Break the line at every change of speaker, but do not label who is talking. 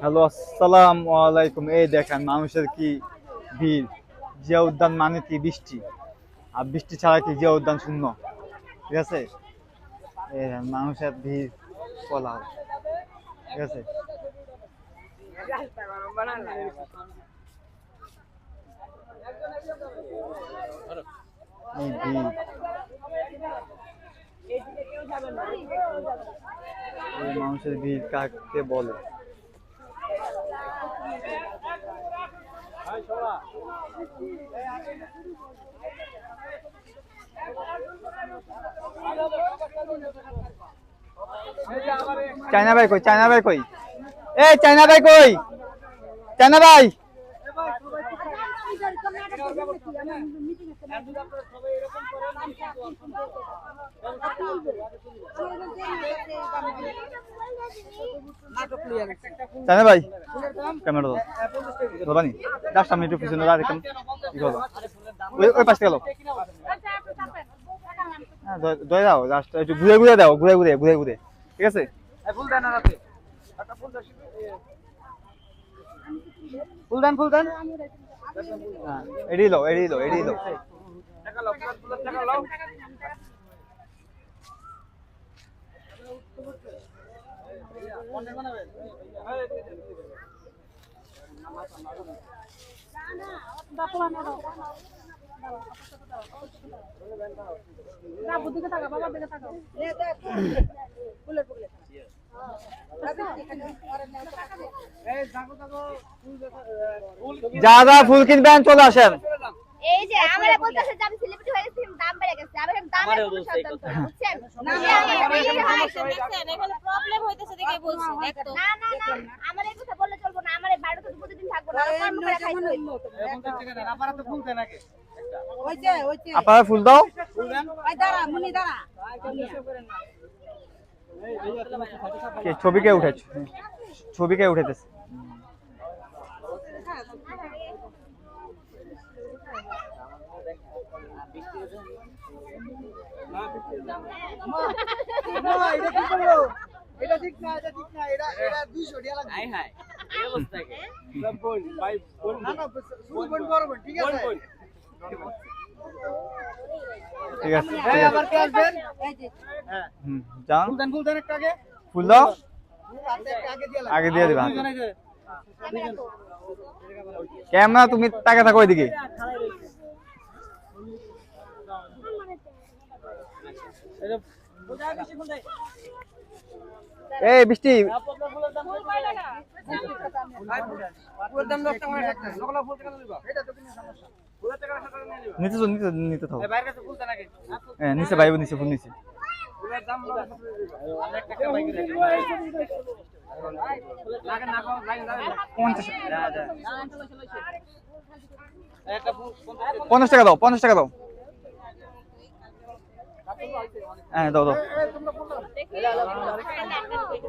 Hello, আসসালামু আলাইকুম। এই দেখেন মানুষের কি ভিড়। জিয়া উদ্যান মানে কি বৃষ্টি, আর বৃষ্টি ছাড়া কি জিয়া উদ্যান শূন্য। ঠিক আছে, এই দেখেন মানুষের ভিড় কোলাহল। ঠিক আছে, এই ভিড়, এই মানুষের ভিড় কাকে বলে? চায়না ভাই কই? চায়না ভাই কই? এই চায়না ভাই কই? চায়না ভাই, চায়না ভাই ক্যামেরা দাও। ধরবানি যার সামনে একটু পিছনে দাঁড়া দেখেন কি করবো। ওই পাশে গেল। হ্যাঁ ধরে দাও, জাস্ট একটু ঘুরে ঘুরে দাও, ঘুরে ঘুরে ঘুরে ঘুরে। ঠিক আছে,
ফুল দেন না রাতে একটা ফুল দেন
হ্যাঁ এড়িয়ে লো, এড়িয়ে লো, এড়িয়ে লো।
টাকা লাও ফুল টাকা লাও কোনে বানাবেন না বাপলা না দাও না বুদ্ধি কে টাকা বাবা দিকে টাকা নে দেখ ফুলে ফুলে
যা যা ফুল কিনবেন চলে আসেন।
এই যে আমারে বলতেছে যে আমি সেলিব্রিটি হয়ে গেছি, দাম বেড়ে গেছে। আমি দামের কোনো সন্তান তো বুঝছেন? না এখানে প্রবলেম হইতেছে দেখে বলছি। দেখো না না না আমার এই কথা বললে চলবো না। আমার এই বাড়িতে তো প্রতিদিন থাকবো না। কর্ম করে খাইতে হইব।
50 টাকা দেন আপনারা তো ফুল দেন আগে
ওইছে
আপনারা ফুল দাও।
ফুল দেন
ওই দাঁড়া মুনি দাঁড়া।
কে ছবি কে উঠেছে? ছবি কে উঠেছে?
এটা কি করলো এটা ঠিক না এটা এটা 200 টাকা লাগবে হাই হাই এই অবস্থা কি সব বল ভাই বল না না শুধু বল করবেন ঠিক আছে
ঠিক আছে,
এই আবার কে আসবেন
এই যে
হ্যাঁ
যান
ফুল দেন একটা আগে
ফুল দাও,
আগে দিয়ে
আগে দিয়ে দিবা।
দুজন আছে
ক্যামেরা তুমি তাকে থাকো ওইদিকে।
এটা বুঝা বেশি ফুল দেয়
এই বৃষ্টি
ফুল পাইলা না ফুল দাম 10 টাকা করে একটা লোকলা ফুল টাকা দিবা এটা তো কোনো সমস্যা ফুল টাকা 7 টাকা নিয়ে নিবা
নিতে নিতে নিতে থাকো।
এই বাইরে কাছে ফুল দেন আগে
হ্যাঁ নিচে ভাই, নিচে ফুল নিচে।
ফুলের দাম অনেক টাকা বাইক রে লাগে না কো লাইন লাগে
50
একটা ফুল
50 টাকা দাও, 50 টাকা দাও। হ্যাঁ দাও দাও।
তোমরা ফুল দাও